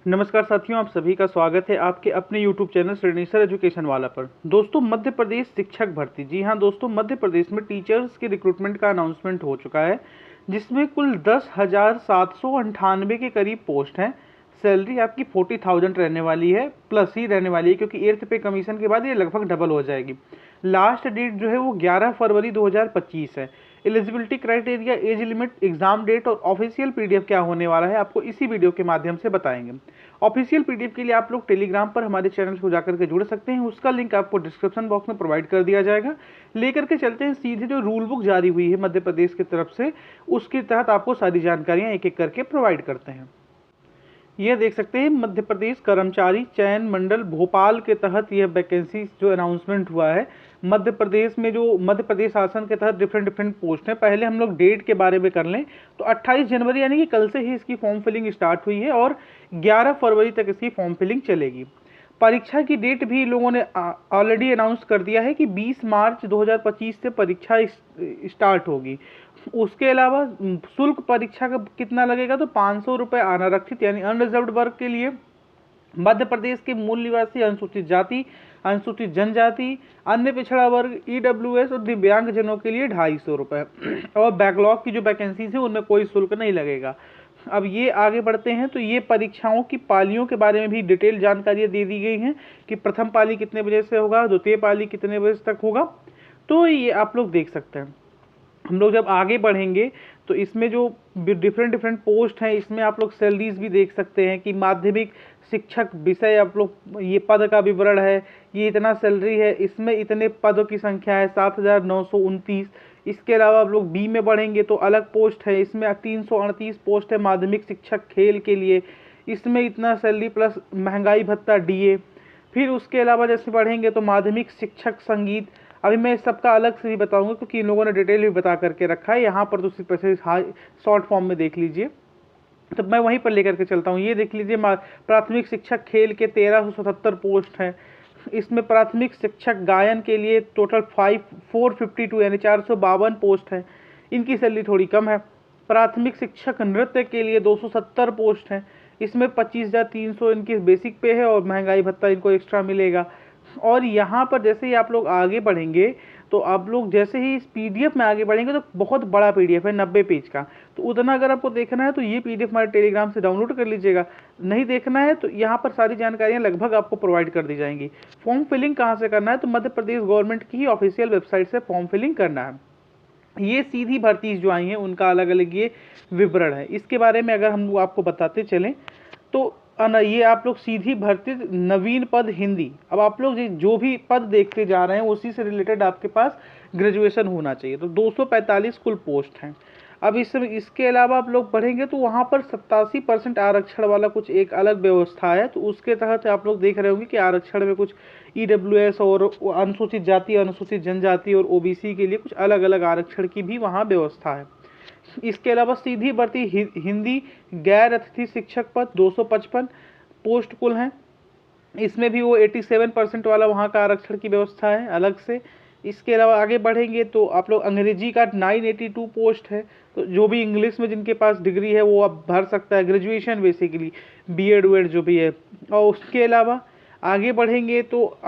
नमस्कार साथियों, आप सभी का स्वागत है आपके अपने YouTube चैनल श्रेणीसर एजुकेशन वाला पर। दोस्तों, मध्य प्रदेश शिक्षक भर्ती, जी हाँ दोस्तों, मध्य प्रदेश में टीचर्स के रिक्रूटमेंट का अनाउंसमेंट हो चुका है, जिसमें कुल 10,798 के करीब पोस्ट हैं। सैलरी आपकी 40,000 रहने वाली है, प्लस ही रहने वाली है, क्योंकि 8th पे कमीशन के बाद ये लगभग डबल हो जाएगी। लास्ट डेट जो है वो 11 फरवरी 2025 है। Eligibility criteria, age limit, exam date और ऑफिशियल पीडीएफ क्या होने वाला है आपको इसी वीडियो के माध्यम से बताएंगे। ऑफिशियल पीडीएफ के लिए आप लोग टेलीग्राम पर हमारे चैनल को जाकर के जुड़ सकते हैं, उसका लिंक आपको डिस्क्रिप्शन बॉक्स में प्रोवाइड कर दिया जाएगा। लेकर के चलते हैं सीधे जो रूल बुक जारी हुई है मध्य प्रदेश की तरफ से, उसके तहत आपको सारी जानकारियां एक एक करके प्रोवाइड करते हैं। यह देख सकते हैं मध्य प्रदेश कर्मचारी चयन मंडल भोपाल के तहत यह वैकेंसी जो अनाउंसमेंट हुआ है। मध्य प्रदेश में जो मध्य प्रदेश शासन के तहत डिफरेंट पोस्ट हैं, पहले हम लोग डेट के बारे में कर लें तो 28 जनवरी यानी कि कल से ही इसकी फॉर्म फिलिंग स्टार्ट हुई है और 11 फरवरी तक इसकी फॉर्म फिलिंग चलेगी। परीक्षा की डेट भी लोगों ने ऑलरेडी अनाउंस कर दिया है कि 20 मार्च 2025 से परीक्षा स्टार्ट होगी। उसके अलावा शुल्क परीक्षा का कितना लगेगा, तो 500 रुपये अनारक्षित यानी अनरिजर्व्ड वर्ग के लिए, मध्य प्रदेश के मूल निवासी, अनुसूचित जाति, अनुसूचित जनजाति, अन्य पिछड़ा वर्ग, ईडब्ल्यूएस और दिव्यांग जनों के लिए 250 रुपये, और बैकलॉग की जो वैकेंसीज है उनमें कोई शुल्क नहीं लगेगा। अब ये आगे बढ़ते हैं तो ये परीक्षाओं की पालियों के बारे में भी डिटेल जानकारियाँ दे दी गई हैं कि प्रथम पाली कितने बजे से होगा, द्वितीय पाली कितने बजे तक होगा, तो ये आप लोग देख सकते हैं। हम लोग जब आगे बढ़ेंगे तो इसमें जो डिफरेंट पोस्ट हैं, इसमें आप लोग सैलरीज भी देख सकते हैं कि माध्यमिक शिक्षक विषय आप लोग ये पद का विवरण है, ये इतना सैलरी है, इसमें इतने पदों की संख्या है 7,929। इसके अलावा आप लोग बी में बढ़ेंगे तो अलग पोस्ट है, इसमें 338 पोस्ट है माध्यमिक शिक्षक खेल के लिए, इसमें इतना सैलरी प्लस महंगाई भत्ता डीए। फिर उसके अलावा जैसे बढ़ेंगे तो माध्यमिक शिक्षक संगीत, अभी मैं सबका अलग से भी बताऊंगा क्योंकि इन लोगों ने डिटेल भी बता करके रखा है, यहाँ पर तो सिर्फ ऐसे शॉर्ट फॉर्म में देख लीजिए, तो मैं वहीं पर लेकर के चलता हूँ। ये देख लीजिए, प्राथमिक शिक्षक खेल के 1377 पोस्ट हैं। इसमें प्राथमिक शिक्षक गायन के लिए टोटल 452 यानी 452 पोस्ट हैं, इनकी सैलरी थोड़ी कम है। प्राथमिक शिक्षक नृत्य के लिए 270 पोस्ट हैं, इसमें 25,300 इनकी बेसिक पे है और महंगाई भत्ता इनको एक्स्ट्रा मिलेगा। और यहाँ पर जैसे ही आप लोग आगे बढ़ेंगे तो आप लोग जैसे ही इस पीडीएफ में आगे बढ़ेंगे तो बहुत बड़ा पीडीएफ है 90 पेज का, तो उतना अगर आपको देखना है तो ये पीडीएफ हमारे टेलीग्राम से डाउनलोड कर लीजिएगा। नहीं देखना है तो यहाँ पर सारी जानकारियाँ लगभग आपको प्रोवाइड कर दी जाएंगी। फॉर्म फिलिंग कहाँ से करना है, तो मध्य प्रदेश गवर्नमेंट की ही ऑफिशियल वेबसाइट से फॉर्म फिलिंग करना है। ये सीधी भर्ती जो आई हैं उनका अलग अलग ये विवरण है। इसके बारे में अगर हम आपको बताते चलें तो ये आप लोग सीधी भर्ती नवीन पद हिंदी, अब आप लोग जो भी पद देखते जा रहे हैं उसी से रिलेटेड आपके पास ग्रेजुएशन होना चाहिए। तो 245 कुल पोस्ट हैं। अब इसके अलावा आप लोग पढ़ेंगे तो वहाँ पर 87% आरक्षण वाला कुछ एक अलग व्यवस्था है, तो उसके तहत आप लोग देख रहे होंगे कि आरक्षण में कुछ ईडब्ल्यूएस और अनुसूचित जाति, अनुसूचित जनजाति और ओबीसी के लिए कुछ अलग अलग आरक्षण की भी वहाँ व्यवस्था है। इसके अलावा सीधी भर्ती हिंदी गैर अतिथि शिक्षक पद 255 पोस्ट कुल हैं, इसमें भी वो 87% वाला वहाँ का आरक्षण की व्यवस्था है अलग से। इसके अलावा आगे बढ़ेंगे तो आप लोग अंग्रेजी का 982 पोस्ट है, तो जो भी इंग्लिश में जिनके पास डिग्री है वो अब भर सकता है, ग्रेजुएशन बेसिकली बीएड वीएड जो भी है। और उसके अलावा आगे बढ़ेंगे तो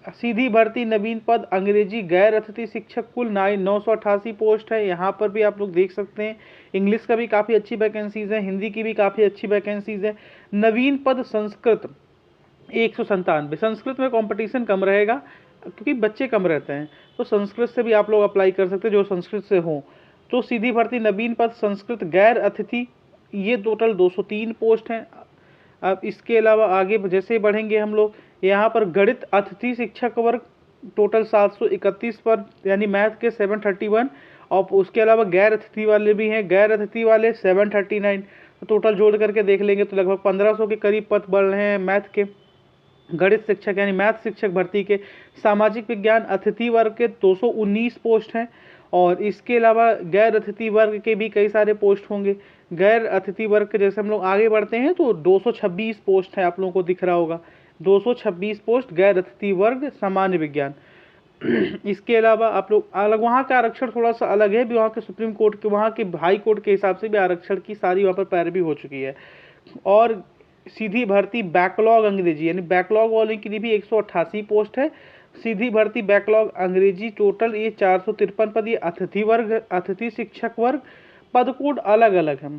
सीधी भर्ती नवीन पद अंग्रेजी गैर अतिथि शिक्षक कुल 988 पोस्ट है, यहाँ पर भी आप लोग देख सकते हैं। इंग्लिश का भी काफ़ी अच्छी वैकेंसीज है, हिंदी की भी काफ़ी अच्छी वैकेंसीज है। नवीन पद संस्कृत 197, संस्कृत में कंपटीशन कम रहेगा क्योंकि बच्चे कम रहते हैं, तो संस्कृत से भी आप लोग अप्लाई कर सकते हैं जो संस्कृत से हो। तो सीधी भर्ती नवीन पद संस्कृत गैर अतिथि, ये टोटल 203 पोस्ट हैं। अब इसके अलावा आगे जैसे बढ़ेंगे हम लोग, यहाँ पर गणित अतिथि शिक्षक वर्ग टोटल 731 पर यानी मैथ के 731, और उसके अलावा गैर अतिथि वाले भी हैं, गैर अतिथि वाले 739, तो टोटल जोड़ करके देख लेंगे तो लगभग 1500 के करीब पद बढ़ रहे हैं मैथ के, गणित शिक्षक यानी मैथ शिक्षक भर्ती के। सामाजिक विज्ञान अतिथि वर्ग के 219 पोस्ट हैं, और इसके अलावा गैर अतिथि वर्ग के भी कई सारे पोस्ट होंगे। गैर अतिथि वर्ग के जैसे हम लोग आगे बढ़ते हैं तो 226 पोस्ट है, आप लोगों को दिख रहा होगा 226 पोस्ट गैर अतिथि वर्ग सामान्य विज्ञान। इसके अलावा आप लोग अलग वहाँ का आरक्षण थोड़ा सा अलग है, भी वहाँ के सुप्रीम कोर्ट के, वहाँ के हाई कोर्ट के हिसाब से भी आरक्षण की सारी वहाँ पर पैरवी हो चुकी है। और सीधी भर्ती बैकलॉग अंग्रेजी, यानी बैकलॉग वाले के लिए भी 188 पोस्ट है। सीधी भर्ती बैकलॉग अंग्रेजी टोटल ये 453 पद, ये अतिथि वर्ग, अतिथि शिक्षक वर्ग, पद कोड अलग अलग हैं,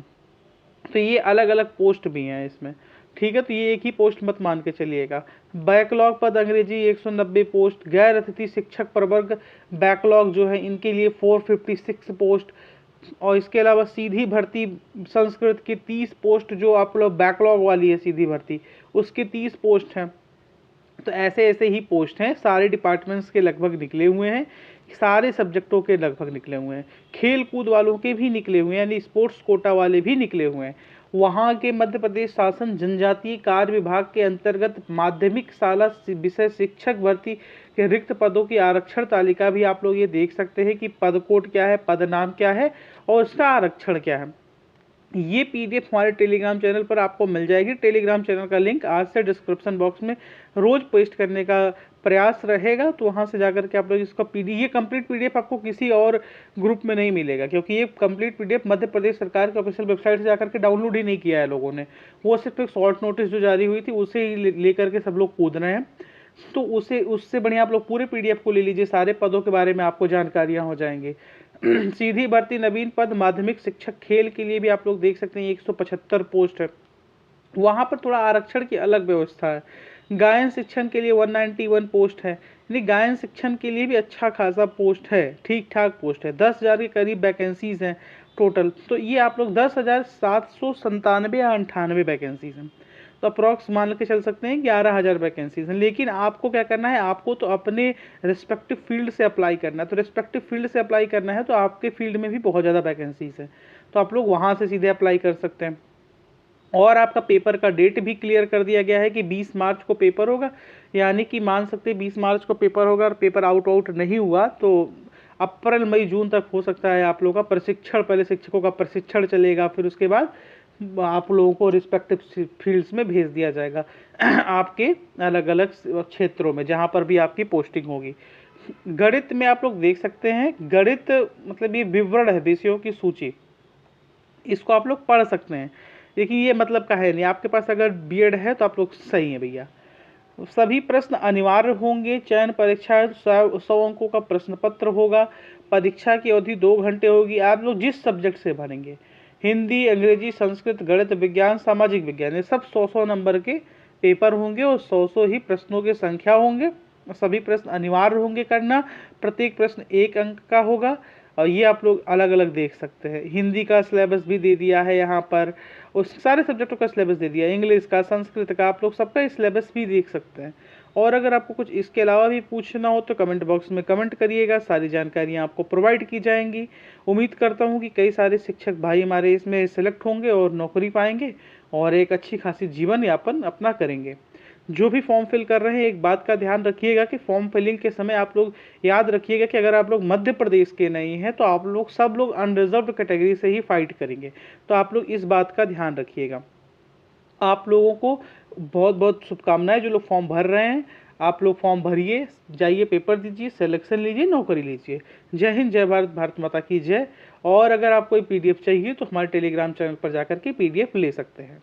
तो ये अलग अलग पोस्ट भी हैं इसमें, ठीक है। तो ये एक ही पोस्ट मत मान के चलिएगा। बैकलॉग पद अंग्रेजी 190 पोस्ट, गैर अतिथि शिक्षक प्रवर्ग बैकलॉग जो है इनके लिए 456 पोस्ट, और इसके अलावा सीधी भर्ती संस्कृत की 30 पोस्ट जो आप लोग बैकलॉग वाली है सीधी भर्ती, उसके 30 पोस्ट हैं। तो ऐसे ऐसे ही पोस्ट हैं, सारे डिपार्टमेंट्स के लगभग निकले हुए हैं, सारे सब्जेक्टों के लगभग निकले हुए हैं, खेल कूद वालों के भी निकले हुए हैं, यानी स्पोर्ट्स कोटा वाले भी निकले हुए हैं। वहाँ के मध्य प्रदेश शासन जनजातीय कार्य विभाग के अंतर्गत माध्यमिक शाला विषय शिक्षक भर्ती के रिक्त पदों की आरक्षण तालिका भी आप लोग ये देख सकते हैं कि पद कोड क्या है, पद नाम क्या है और उसका आरक्षण क्या है। ये पीडीएफ हमारे टेलीग्राम चैनल पर आपको मिल जाएगी। टेलीग्राम चैनल का लिंक आज से डिस्क्रिप्शन बॉक्स में रोज पोस्ट करने का प्रयास रहेगा, तो वहाँ से जाकर के आप लोग इसका ये कंप्लीट पीडीएफ आपको किसी और ग्रुप में नहीं मिलेगा, क्योंकि ये कंप्लीट पीडीएफ मध्य प्रदेश सरकार की ऑफिशियल वेबसाइट से जाकर के डाउनलोड ही नहीं किया है लोगों ने, वो सिर्फ एक शॉर्ट नोटिस जो जारी हुई थी उसे ही लेकर के सब लोग कूद रहे हैं। तो उससे बढ़िया आप लोग पूरे पीडीएफ को ले लीजिए, सारे पदों के बारे में आपको जानकारियाँ हो जाएंगी। सीधी भर्ती नवीन पद माध्यमिक शिक्षक खेल के लिए भी आप लोग देख सकते हैं 175 पोस्ट है, वहाँ पर थोड़ा आरक्षण की अलग व्यवस्था है। गायन शिक्षण के लिए 191 पोस्ट है, यानी गायन शिक्षण के लिए भी अच्छा खासा पोस्ट है, ठीक ठाक पोस्ट है। 10,000 के करीब वैकेंसीज हैं टोटल, तो ये आप लोग 10,797 या 98 वैकेंसीज हैं, तो अप्रॉक्स मान के चल सकते हैं 11,000 वैकेंसीज हैं। लेकिन आपको क्या करना है, आपको तो अपने रिस्पेक्टिव फील्ड से अप्लाई करना है, तो रिस्पेक्टिव फील्ड से अप्लाई करना है तो आपके फील्ड में भी बहुत ज़्यादा वैकेंसीज है, तो आप लोग वहाँ से सीधे अप्लाई कर सकते हैं। और आपका पेपर का डेट भी क्लियर कर दिया गया है कि 20 मार्च को पेपर होगा, यानी कि मान सकते हैं 20 मार्च को पेपर होगा और पेपर आउट नहीं हुआ तो अप्रैल मई जून तक हो सकता है आप लोगों का प्रशिक्षण, पहले शिक्षकों का प्रशिक्षण चलेगा, फिर उसके बाद आप लोगों को रिस्पेक्टिव फील्ड्स में भेज दिया जाएगा आपके अलग अलग क्षेत्रों में जहाँ पर भी आपकी पोस्टिंग होगी। गणित में आप लोग देख सकते हैं, गणित मतलब ये विवरण है विषयों की सूची, इसको आप लोग पढ़ सकते हैं। देखिए ये मतलब का है नहीं, आपके पास अगर बीएड है तो आप लोग सही है भैया। सभी प्रश्न अनिवार्य होंगे, चयन परीक्षा 100 अंकों का प्रश्न पत्र होगा, परीक्षा की अवधि 2 घंटे होगी। आप लोग जिस सब्जेक्ट से भरेंगे, हिंदी, अंग्रेजी, संस्कृत, गणित, विज्ञान, सामाजिक विज्ञान, ये सब 100 नंबर के पेपर होंगे और 100 ही प्रश्नों की संख्या होंगे। सभी प्रश्न अनिवार्य होंगे करना, प्रत्येक प्रश्न 1 अंक का होगा, और ये आप लोग अलग अलग देख सकते हैं। हिंदी का सिलेबस भी दे दिया है यहाँ पर, उस सारे सब्जेक्टों का सिलेबस दे दिया है, इंग्लिश का, संस्कृत का, आप लोग सबका सिलेबस भी देख सकते हैं। और अगर आपको कुछ इसके अलावा भी पूछना हो तो कमेंट बॉक्स में कमेंट करिएगा, सारी जानकारियाँ आपको प्रोवाइड की जाएंगी। उम्मीद करता हूँ कि कई सारे शिक्षक भाई हमारे इसमें सिलेक्ट होंगे और नौकरी पाएंगे और एक अच्छी खासी जीवन यापन अपना करेंगे। जो भी फॉर्म फिल कर रहे हैं एक बात का ध्यान रखिएगा कि फॉर्म फिलिंग के समय आप लोग याद रखिएगा कि अगर आप लोग मध्य प्रदेश के नहीं हैं तो आप लोग सब लोग अनरिजर्व्ड कैटेगरी से ही फाइट करेंगे, तो आप लोग इस बात का ध्यान रखिएगा। आप लोगों को बहुत बहुत शुभकामनाएं, जो लोग फॉर्म भर रहे हैं आप लोग फॉर्म भरिए, जाइए पेपर दीजिए, सिलेक्शन लीजिए, नौकरी लीजिए। जय हिंद, जय भारत, भारत माता की जय। और अगर आपको पीडीएफ चाहिए तो हमारे टेलीग्राम चैनल पर जाकर के पीडीएफ ले सकते हैं।